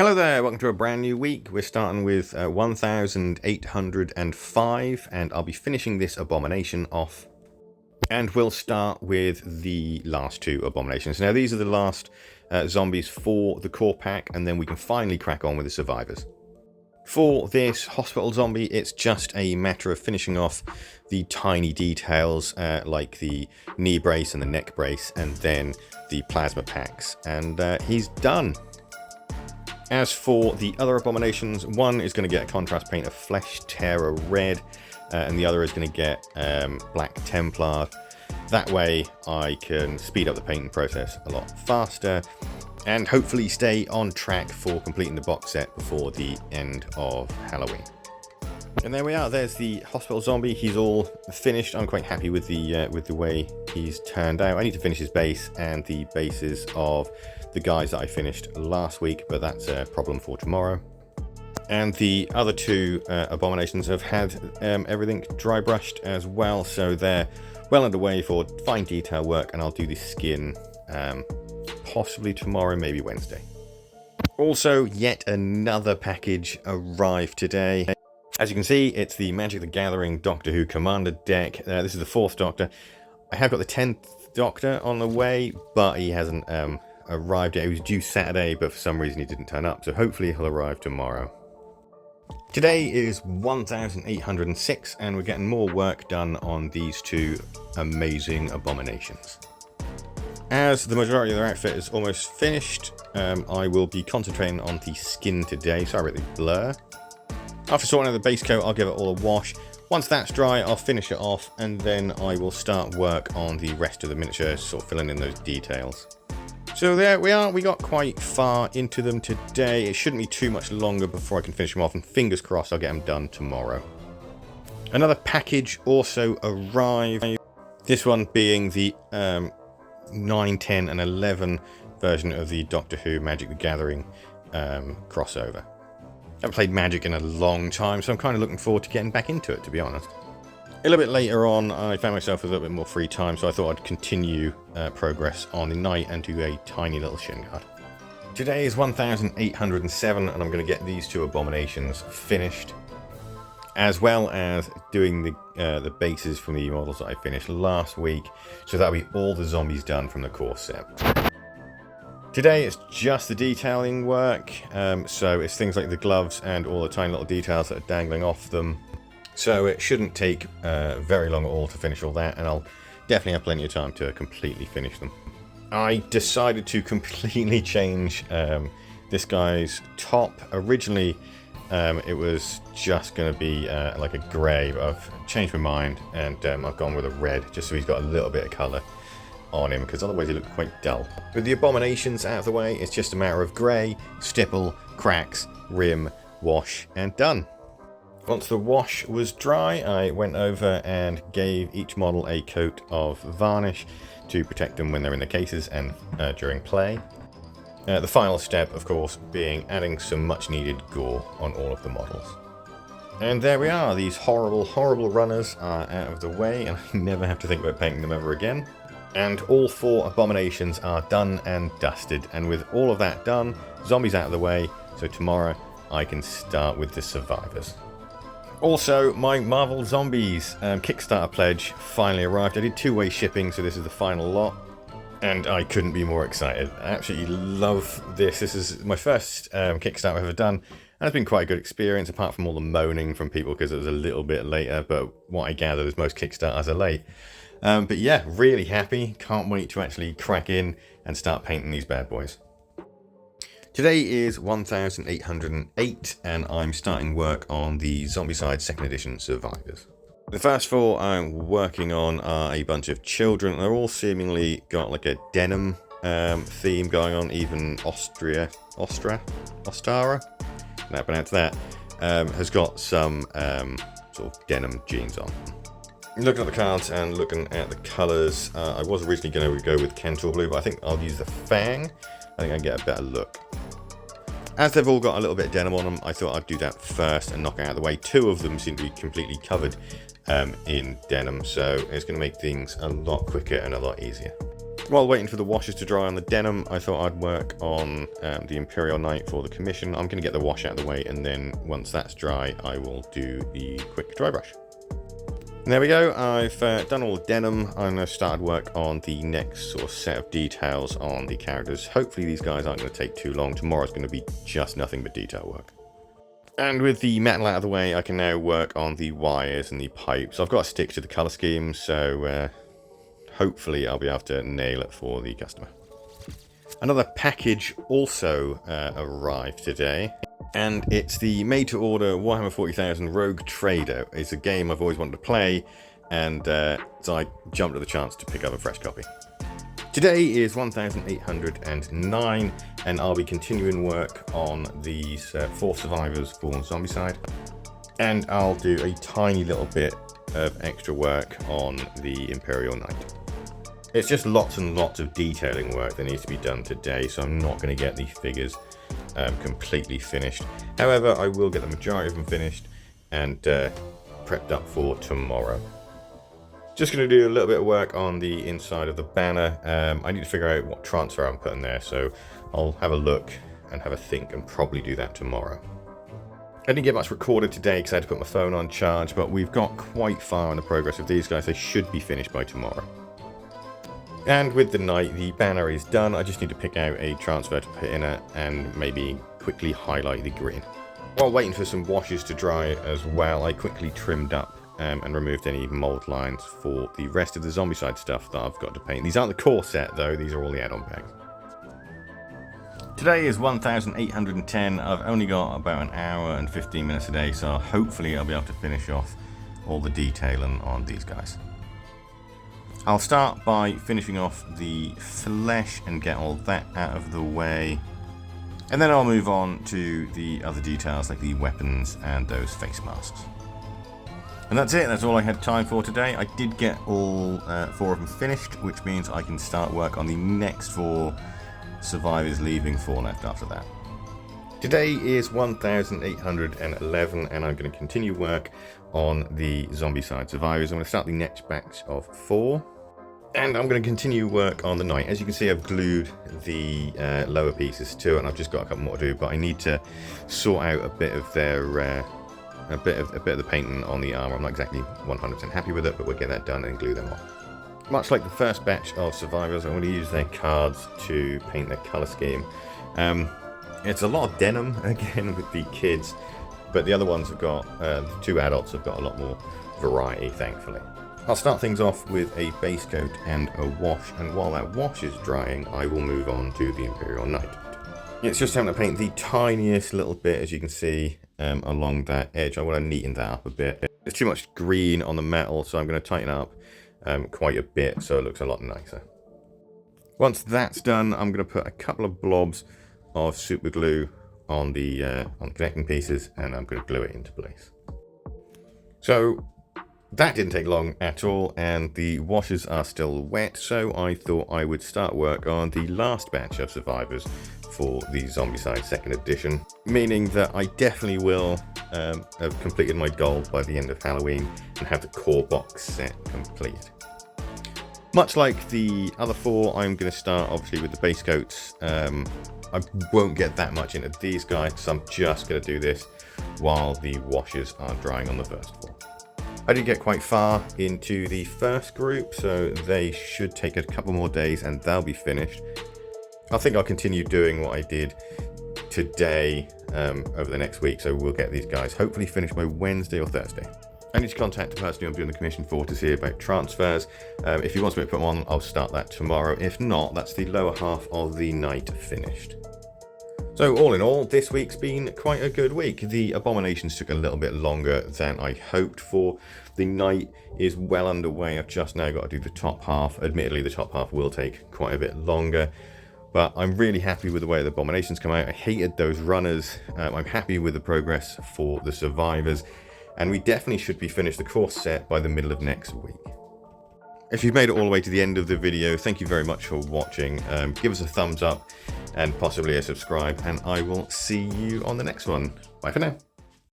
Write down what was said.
Hello there, welcome to a brand new week. We're starting with 1805 and I'll be finishing this abomination off. And we'll start with the last two abominations. Now these are the last zombies for the core pack, and then we can finally crack on with the survivors. For this hospital zombie, it's just a matter of finishing off the tiny details like the knee brace and the neck brace, and then the plasma packs, and he's done. As for the other abominations, one is going to get a contrast paint of Flesh Terror Red, and the other is going to get Black Templar. That way I can speed up the painting process a lot faster, and hopefully stay on track for completing the box set before the end of Halloween. And there we are, there's the hospital zombie. He's all finished. I'm quite happy with the way he's turned out. I need to finish his base and the bases of the guys that I finished last week, but that's a problem for tomorrow. And the other two abominations have had everything dry brushed as well, so they're well underway for fine detail work, and I'll do the skin possibly tomorrow, maybe Wednesday. Also, yet another package arrived today. As you can see, it's the Magic the Gathering Doctor Who Commander deck. This is the 4th Doctor. I have got the 10th Doctor on the way, but he hasn't arrived yet. He was due Saturday, but for some reason he didn't turn up, so hopefully he'll arrive tomorrow. Today is 1806, and we're getting more work done on these two amazing abominations. As the majority of their outfit is almost finished, I will be concentrating on the skin today. Sorry about the blur. After sorting out the base coat, I'll give it all a wash. Once that's dry, I'll finish it off, and then I will start work on the rest of the miniatures, sort of filling in those details. So there we are, we got quite far into them today. It shouldn't be too much longer before I can finish them off, and fingers crossed I'll get them done tomorrow. Another package also arrived, this one being the 9, 10 and 11 version of the Doctor Who Magic the Gathering crossover. I haven't played Magic in a long time, so I'm kind of looking forward to getting back into it, to be honest. A little bit later on, I found myself with a little bit more free time, so I thought I'd continue progress on the night and do a tiny little shin guard. Today is 1807, and I'm going to get these two abominations finished, as well as doing the bases from the models that I finished last week, so that'll be all the zombies done from the core set. Today it's just the detailing work, so it's things like the gloves and all the tiny little details that are dangling off them. So it shouldn't take very long at all to finish all that, and I'll definitely have plenty of time to completely finish them. I decided to completely change this guy's top. Originally it was just going to be like a grey, but I've changed my mind, and I've gone with a red, just so he's got a little bit of colour on him, because otherwise he looked quite dull. With the abominations out of the way, it's just a matter of grey, stipple, cracks, rim, wash, and done. Once the wash was dry, I went over and gave each model a coat of varnish to protect them when they're in the cases and during play. The final step, of course, being adding some much needed gore on all of the models. And there we are, these horrible, horrible runners are out of the way, and I never have to think about painting them ever again. And all 4 abominations are done and dusted, and with all of that done, zombies out of the way, so tomorrow I can start with the survivors. Also, my Marvel Zombies Kickstarter pledge finally arrived. I did 2-way shipping, so this is the final lot, and I couldn't be more excited. I absolutely love this. This is my first Kickstarter I've ever done, and it's been quite a good experience, apart from all the moaning from people because it was a little bit later, but what I gather is most Kickstarters are late. But yeah, really happy. Can't wait to actually crack in and start painting these bad boys. Today is 1808, and I'm starting work on the Zombicide 2nd Edition Survivors. The first 4 I'm working on are a bunch of children. They're all seemingly got like a denim theme going on. Even Ostara, can I pronounce that, has got some sort of denim jeans on. Looking at the cards and looking at the colours, I was originally going to go with Kentor Blue, but I think I'll use the Fang. I think I get a better look. As they've all got a little bit of denim on them, I thought I'd do that first and knock it out of the way. 2 of them seem to be completely covered in denim, so it's going to make things a lot quicker and a lot easier. While waiting for the washes to dry on the denim, I thought I'd work on the Imperial Knight for the commission. I'm going to get the wash out of the way, and then once that's dry, I will do the quick dry brush. And there we go, I've done all the denim. I'm going to start work on the next sort of set of details on the characters. Hopefully these guys aren't going to take too long. Tomorrow's going to be just nothing but detail work. And with the metal out of the way, I can now work on the wires and the pipes. I've got to stick to the colour scheme, so hopefully I'll be able to nail it for the customer. Another package also arrived today, and it's the made-to-order Warhammer 40,000 Rogue Trader. It's a game I've always wanted to play, and so I jumped at the chance to pick up a fresh copy. Today is 1809, and I'll be continuing work on these 4 survivors for Zombicide, and I'll do a tiny little bit of extra work on the Imperial Knight. It's just lots and lots of detailing work that needs to be done today, so I'm not going to get these figures completely finished. However, I will get the majority of them finished and prepped up for tomorrow. Just going to do a little bit of work on the inside of the banner. I need to figure out what transfer I'm putting there, so I'll have a look and have a think and probably do that tomorrow. I didn't get much recorded today because I had to put my phone on charge, but we've got quite far in the progress of these guys. They should be finished by tomorrow. And with the knight, the banner is done. I just need to pick out a transfer to put in it and maybe quickly highlight the green. While waiting for some washes to dry as well, I quickly trimmed up and removed any mold lines for the rest of the Zombicide stuff that I've got to paint. These aren't the core set though, these are all the add-on bags. Today is 1810. I've only got about an hour and 15 minutes a day, so hopefully I'll be able to finish off all the detailing on these guys. I'll start by finishing off the flesh and get all that out of the way, and then I'll move on to the other details like the weapons and those face masks. And that's it, that's all I had time for today. I did get all 4 of them finished, which means I can start work on the next 4 survivors, leaving 4 left after that. Today is 1811, and I'm going to continue work on the Zombicide survivors. I'm going to start the next batch of 4. And I'm going to continue work on the knight. As you can see, I've glued the lower pieces to it, and I've just got a couple more to do. But I need to sort out a bit of their a bit of the painting on the armor. I'm not exactly 100% happy with it, but we'll get that done and glue them on. Much like the first batch of survivors, I'm going to use their cards to paint their color scheme. It's a lot of denim again with the kids, but the other ones have got the 2 adults have got a lot more variety, thankfully. I'll start things off with a base coat and a wash, and while that wash is drying, I will move on to the Imperial Knight. It's just having to paint the tiniest little bit, as you can see, along that edge. I want to neaten that up a bit. There's too much green on the metal, so I'm going to tighten it up quite a bit so it looks a lot nicer. Once that's done, I'm going to put a couple of blobs of super glue on the connecting pieces, and I'm going to glue it into place. So that didn't take long at all, and the washes are still wet, so I thought I would start work on the last batch of survivors for the Zombicide 2nd edition, meaning that I definitely will have completed my goal by the end of Halloween and have the core box set complete. Much like the other 4, I'm going to start obviously with the base coats. I won't get that much into these guys, so I'm just going to do this while the washes are drying on the first 4. I did get quite far into the first group, so they should take a couple more days and they'll be finished. I think I'll continue doing what I did today over the next week, so we'll get these guys hopefully finished by Wednesday or Thursday. I need to contact the person who I'm doing the commission for to see about transfers. If he wants me to put them on, I'll start that tomorrow. If not, that's the lower half of the night finished. So all in all, this week's been quite a good week. The abominations took a little bit longer than I hoped for. The night is well underway. I've just now got to do the top half. Admittedly, the top half will take quite a bit longer, but I'm really happy with the way the abominations come out. I hated those runners. I'm happy with the progress for the survivors, and we definitely should be finished the course set by the middle of next week. If you've made it all the way to the end of the video, thank you very much for watching. Give us a thumbs up and possibly a subscribe, and I will see you on the next one. Bye for now.